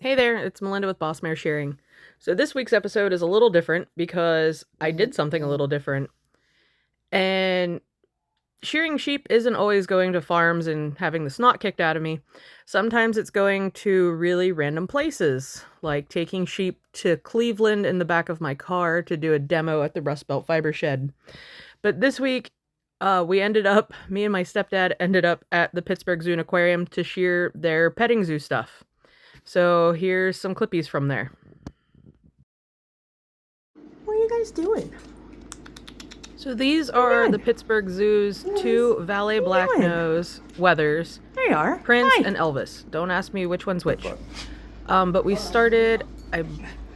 Hey there, it's Melinda with Boss Mare Shearing. So this week's episode is a little different because I did something a little different. And shearing sheep isn't always going to farms and having the snot kicked out of me. Sometimes it's going to really random places, like taking sheep to Cleveland in the back of my car to do a demo at the Rust Belt Fiber Shed. But this week, me and my stepdad ended up at the Pittsburgh Zoo and Aquarium to shear their petting zoo stuff. So here's some clippies from there. What are you guys doing? So these are the Pittsburgh Zoo's two valet black-nose wethers. There you are. Prince Hi. and Elvis. Don't ask me which one's which. But we started, I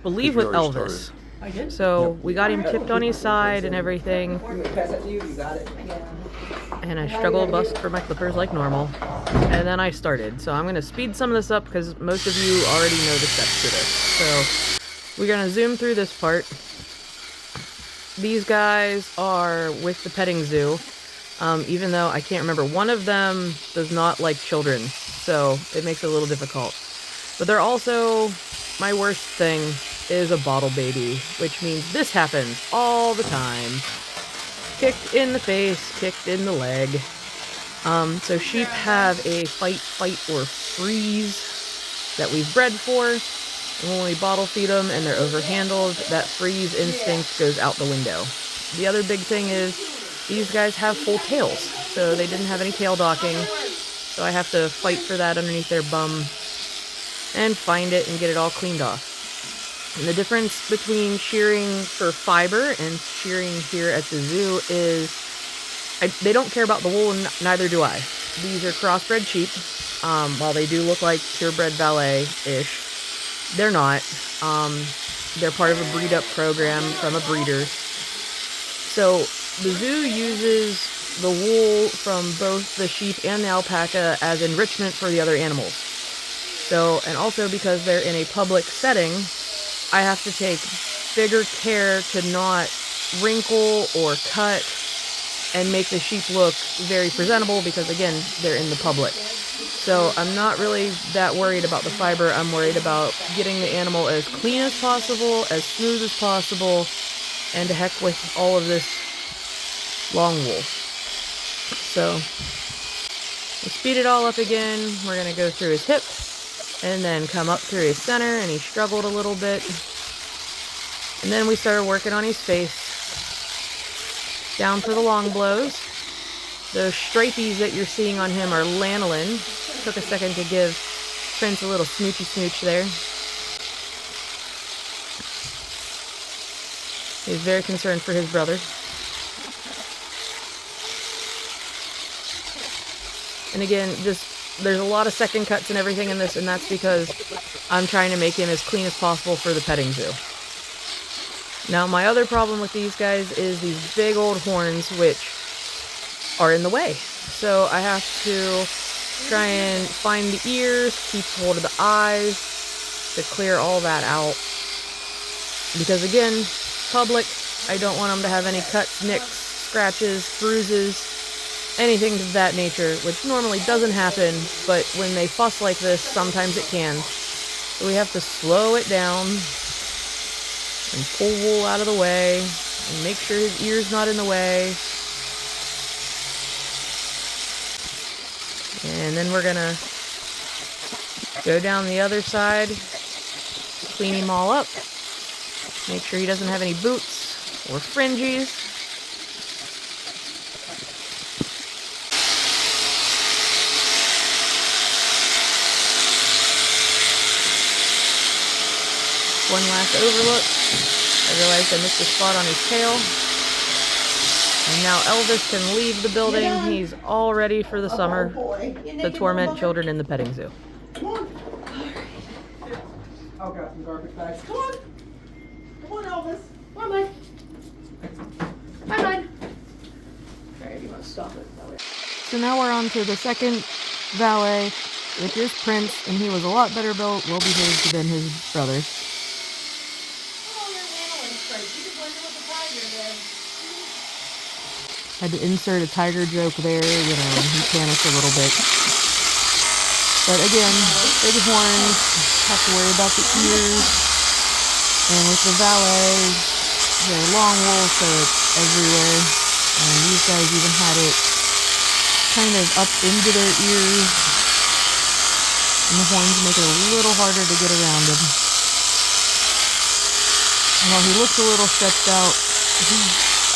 believe, with Elvis. I did. So we got him tipped on his side and everything. Pass that to you, you got it. And I struggle bust for my clippers like normal. And then I started. So I'm going to speed some of this up because most of you already know the steps to this. So we're going to zoom through this part. These guys are with the petting zoo. Even though I can't remember, one of them does not like children. So it makes it a little difficult. But they're also, my worst thing is a bottle baby, which means this happens all the time. Kicked in the face, kicked in the leg. So sheep have a fight, or freeze that we've bred for. And when we bottle feed them and they're overhandled, that freeze instinct goes out the window. The other big thing is these guys have full tails, so they didn't have any tail docking. So I have to fight for that underneath their bum and find it and get it all cleaned off. And the difference between shearing for fiber and shearing here at the zoo is they don't care about the wool, and neither do I. These are crossbred sheep. While they do look like purebred valet-ish, they're not. They're part of a breed-up program from a breeder. So the zoo uses the wool from both the sheep and the alpaca as enrichment for the other animals. So, and also because they're in a public setting, I have to take bigger care to not wrinkle or cut and make the sheep look very presentable because, again, they're in the public. So I'm not really that worried about the fiber. I'm worried about getting the animal as clean as possible, as smooth as possible, and to heck with all of this long wool. So we'll speed it all up again. We're going to go through his hip and then come up through his center, and he struggled a little bit. And then we started working on his face. Down for the long blows. Those stripies that you're seeing on him are lanolin. Took a second to give Prince a little smoochy smooch there. He's very concerned for his brother. And again, there's a lot of second cuts and everything in this, and that's because I'm trying to make him as clean as possible for the petting zoo. Now, my other problem with these guys is these big old horns, which are in the way. So I have to try and find the ears, keep hold of the eyes, to clear all that out. Because again, public, I don't want them to have any cuts, nicks, scratches, bruises, anything of that nature, which normally doesn't happen, but when they fuss like this, sometimes it can. So we have to slow it down and pull wool out of the way and make sure his ear's not in the way. And then we're gonna go down the other side, clean him all up, make sure he doesn't have any boots or fringes. One last overlook. I realized I missed a spot on his tail. And now Elvis can leave the building. He's all ready for the summer to torment children in the petting zoo. Come on. I'll grab some garbage bags. Come on. Come on, Elvis. Come on, bud. Hi, bud. Alright, you want to stop it? So now we're on to the second valet, which is Prince, and he was a lot better built, well behaved than his brother. Had to insert a tiger joke there, you know, he panicked a little bit. But again, big horns, have to worry about the ears. And with the valet, they're long wool, so it's everywhere. And these guys even had it kind of up into their ears. And the horns make it a little harder to get around him. And while he looks a little stretched out,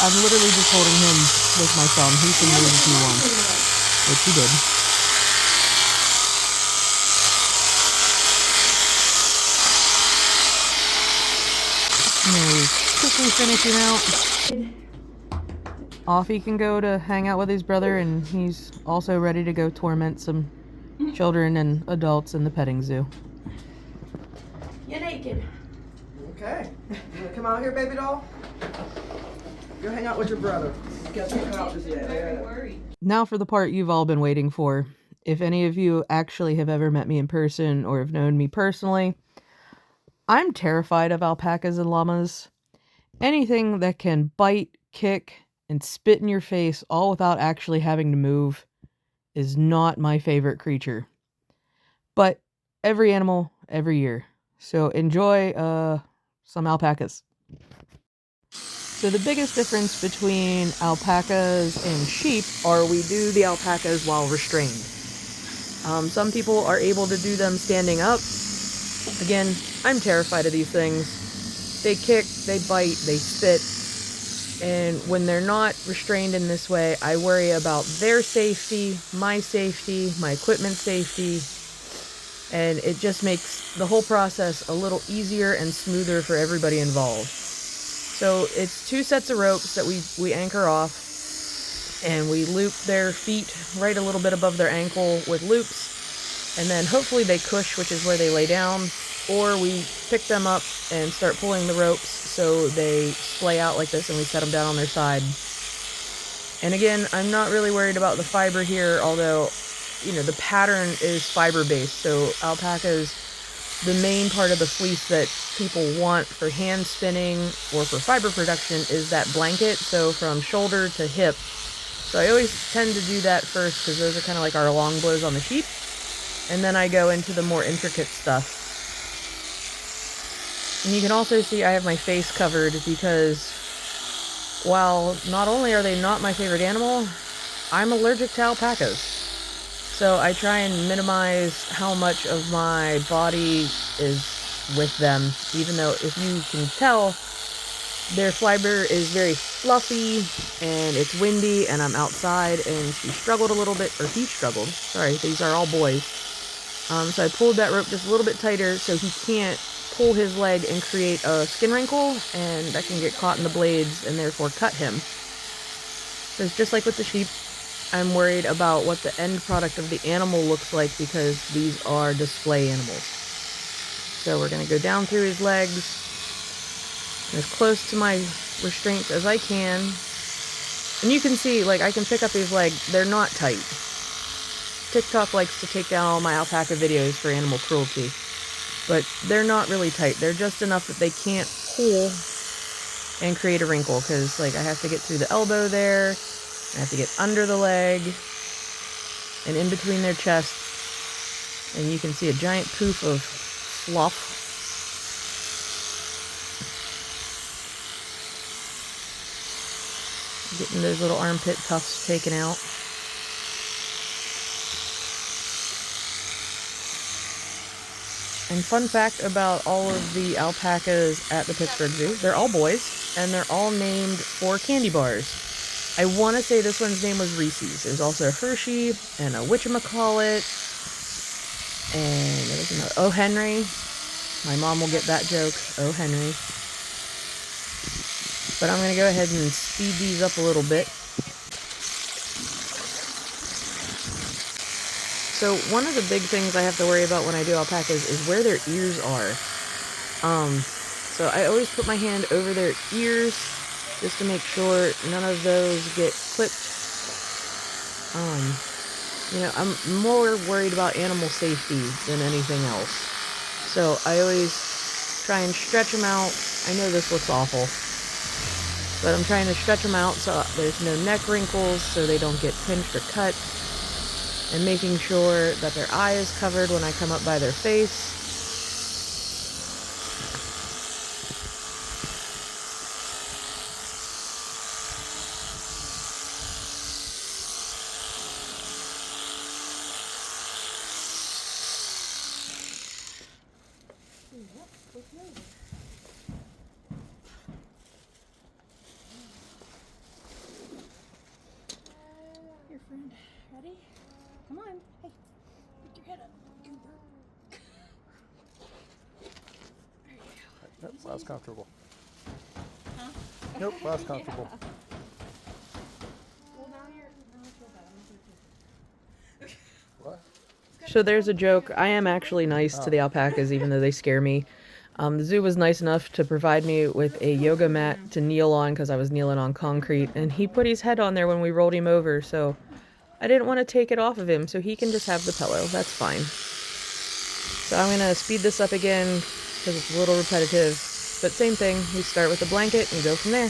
I'm literally just holding him with my thumb. He can move if he wants, which he did. And then we quickly finish him out. Off he can go to hang out with his brother, and he's also ready to go torment some children and adults in the petting zoo. You're naked. Okay. You wanna come out here, baby doll? Go hang out with your brother. Get some couches yet. Yeah. Now for the part you've all been waiting for. If any of you actually have ever met me in person or have known me personally, I'm terrified of alpacas and llamas. Anything that can bite, kick, and spit in your face all without actually having to move is not my favorite creature. But every animal, every year. So enjoy some alpacas. So the biggest difference between alpacas and sheep are we do the alpacas while restrained. Some people are able to do them standing up. Again, I'm terrified of these things. They kick, they bite, they spit. And when they're not restrained in this way, I worry about their safety, my equipment safety. And it just makes the whole process a little easier and smoother for everybody involved. So it's 2 sets of ropes that we anchor off, and we loop their feet right a little bit above their ankle with loops, and then hopefully they cush, which is where they lay down, or we pick them up and start pulling the ropes so they splay out like this, and we set them down on their side. And again, I'm not really worried about the fiber here, although, you know, the pattern is fiber-based, so alpacas, the main part of the fleece that people want for hand spinning or for fiber production is that blanket, so from shoulder to hip. So I always tend to do that first because those are kind of like our long blows on the sheep. And then I go into the more intricate stuff. And you can also see I have my face covered because while not only are they not my favorite animal, I'm allergic to alpacas. So I try and minimize how much of my body is with them, even though if you can tell, their fiber is very fluffy and it's windy and I'm outside, and she struggled a little bit, or he struggled, sorry, these are all boys. So I pulled that rope just a little bit tighter so he can't pull his leg and create a skin wrinkle, and that can get caught in the blades and therefore cut him. So it's just like with the sheep. I'm worried about what the end product of the animal looks like because these are display animals. So we're going to go down through his legs, as close to my restraints as I can. And you can see, like, I can pick up his leg. They're not tight. TikTok likes to take down all my alpaca videos for animal cruelty. But they're not really tight. They're just enough that they can't pull and create a wrinkle, because, like, I have to get through the elbow there. I have to get under the leg and in between their chest, and you can see a giant poof of fluff. Getting those little armpit tufts taken out. And fun fact about all of the alpacas at the Pittsburgh Zoo, they're all boys, and they're all named for candy bars. I want to say this one's name was Reese's. There's also a Hershey and a whatchamacallit, and there was another, Oh Henry. My mom will get that joke, Oh Henry. But I'm going to go ahead and speed these up a little bit. So one of the big things I have to worry about when I do alpacas is where their ears are. So I always put my hand over their ears, just to make sure none of those get clipped. You know, I'm more worried about animal safety than anything else. So I always try and stretch them out. I know this looks awful, but I'm trying to stretch them out so there's no neck wrinkles, so they don't get pinched or cut. And making sure that their eye is covered when I come up by their face. Yep, flip you over. Here, friend. Ready? Come on. Hey, pick your head up. Goober. There you go. Nope, that was comfortable. Huh? Nope, that was comfortable. Yeah. Well, now I feel bad. I'm not gonna take it. What? So there's a joke. I am actually nice to the alpacas, even though they scare me. The zoo was nice enough to provide me with a yoga mat to kneel on because I was kneeling on concrete, and he put his head on there when we rolled him over, so I didn't want to take it off of him, so he can just have the pillow. That's fine. So I'm going to speed this up again because it's a little repetitive, but same thing. We start with the blanket and go from there.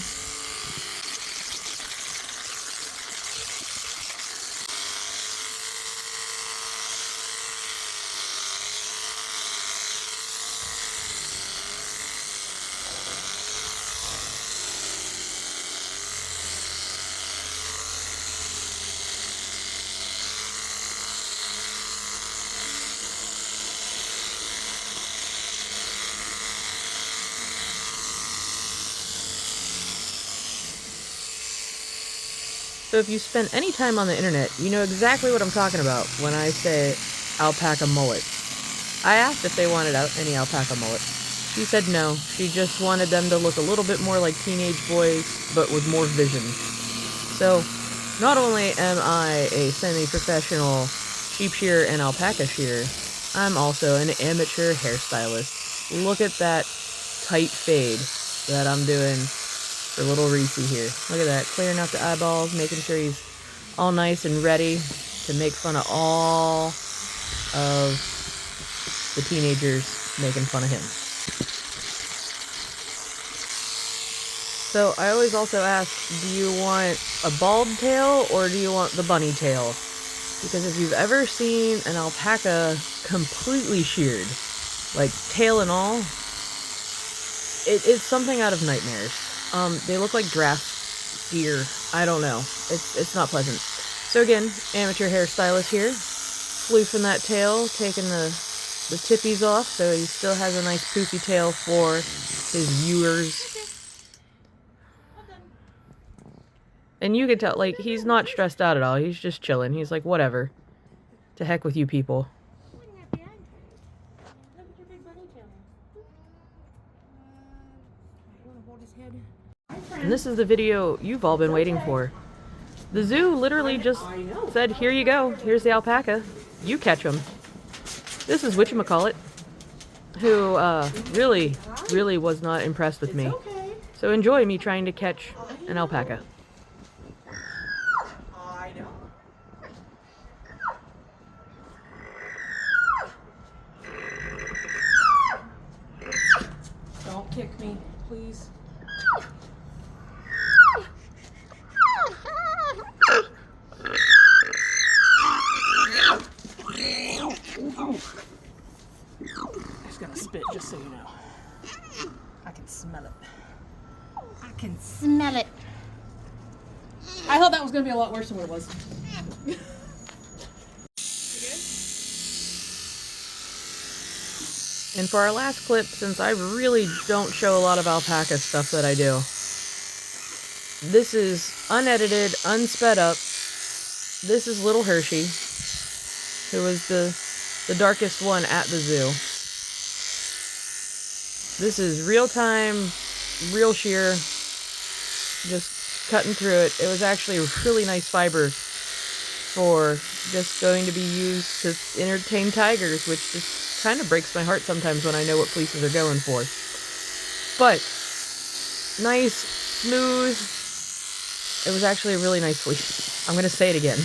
So if you spend any time on the internet, you know exactly what I'm talking about when I say alpaca mullet. I asked if they wanted any alpaca mullet. She said no. She just wanted them to look a little bit more like teenage boys, but with more vision. So, not only am I a semi-professional sheep shearer and alpaca shearer, I'm also an amateur hairstylist. Look at that tight fade that I'm doing for little Reese here. Look at that, clearing out the eyeballs, making sure he's all nice and ready to make fun of all of the teenagers making fun of him. So I always also ask, do you want a bald tail or do you want the bunny tail? Because if you've ever seen an alpaca completely sheared, like tail and all, it's something out of nightmares. They look like giraffe deer. I don't know. It's not pleasant. So again, amateur hairstylist here, floofing that tail, taking the tippies off so he still has a nice poofy tail for his viewers. And you can tell, like, he's not stressed out at all. He's just chilling. He's like, whatever. To heck with you people. And this is the video you've all been waiting for. The zoo literally just said, here you go. Here's the alpaca. You catch him. This is whatchamacallit, who really was not impressed with me. So enjoy me trying to catch an alpaca. I know. Don't kick me, please. I just gotta spit, just so you know. I can smell it. I can smell it. I thought that was gonna be a lot worse than what it was. And for our last clip, since I really don't show a lot of alpaca stuff that I do, this is unedited, unsped up. This is little Hershey, who was the darkest one at the zoo. This is real time, real shear, just cutting through it. It was actually a really nice fiber for just going to be used to entertain tigers, which just kind of breaks my heart sometimes when I know what fleeces are going for. But nice, smooth. It was actually a really nice fleece. I'm going to say it again.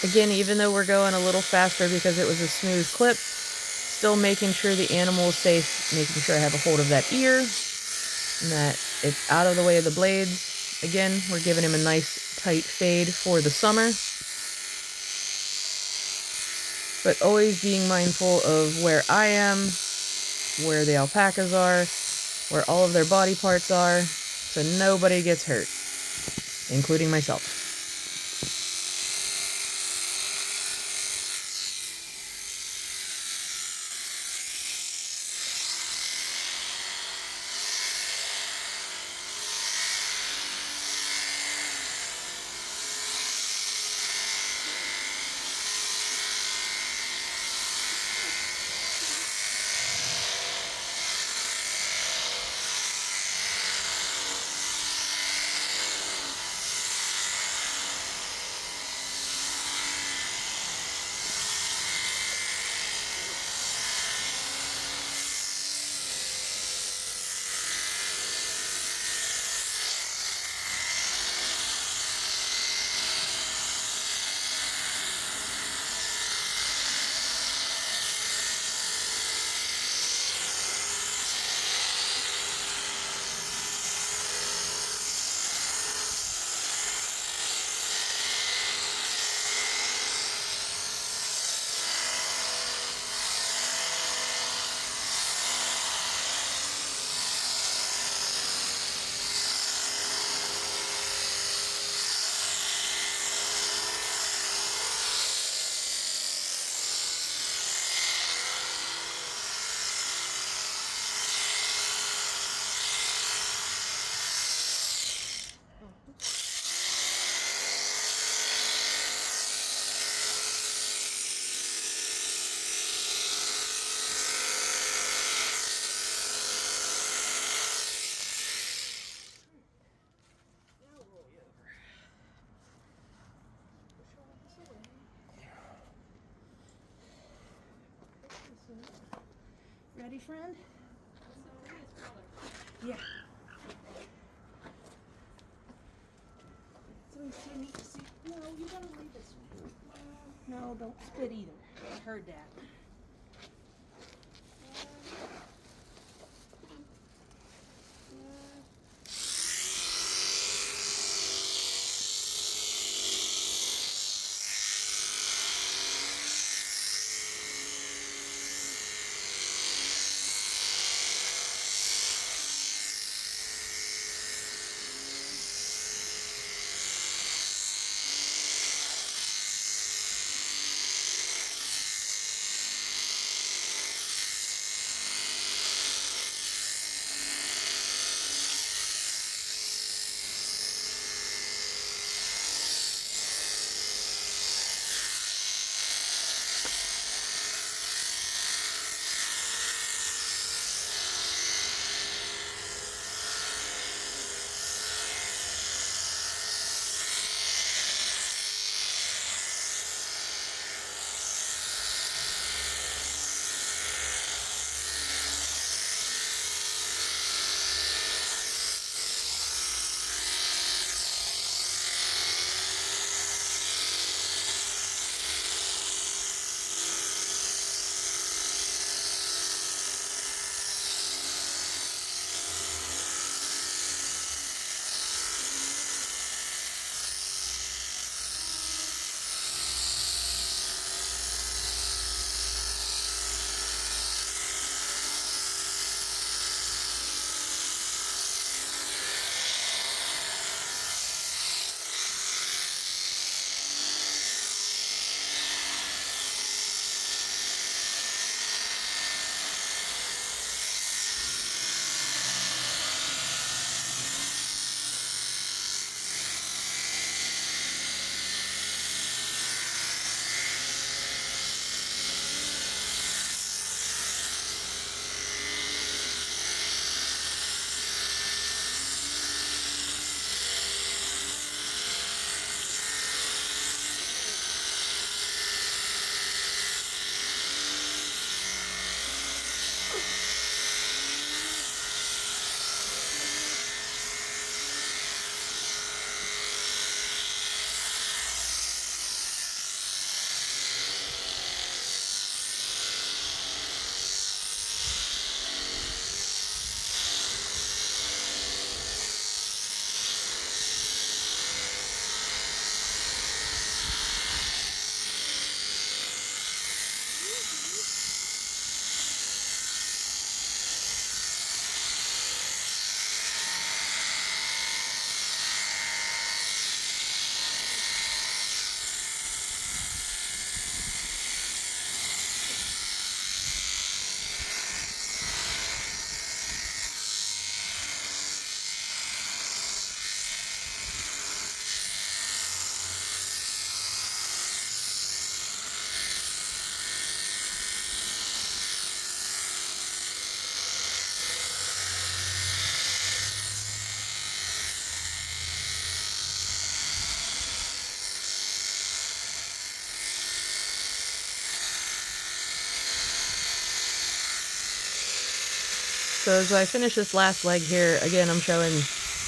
Again, even though we're going a little faster because it was a smooth clip, still making sure the animal is safe, making sure I have a hold of that ear, and that it's out of the way of the blades. Again, we're giving him a nice tight fade for the summer, but always being mindful of where I am, where the alpacas are, where all of their body parts are, so nobody gets hurt, including myself. Ready, friend? Yeah. So you need to see. No, you gotta leave this one. No, don't spit either. I heard that. So as I finish this last leg here, again, I'm showing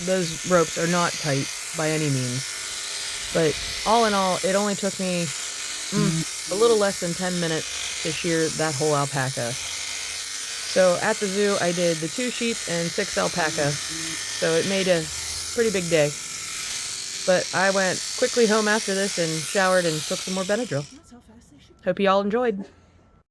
those ropes are not tight by any means. But all in all, it only took me a little less than 10 minutes to shear that whole alpaca. So at the zoo, I did the 2 sheep and 6 alpaca. So it made a pretty big day. But I went quickly home after this and showered and took some more Benadryl. Hope you all enjoyed.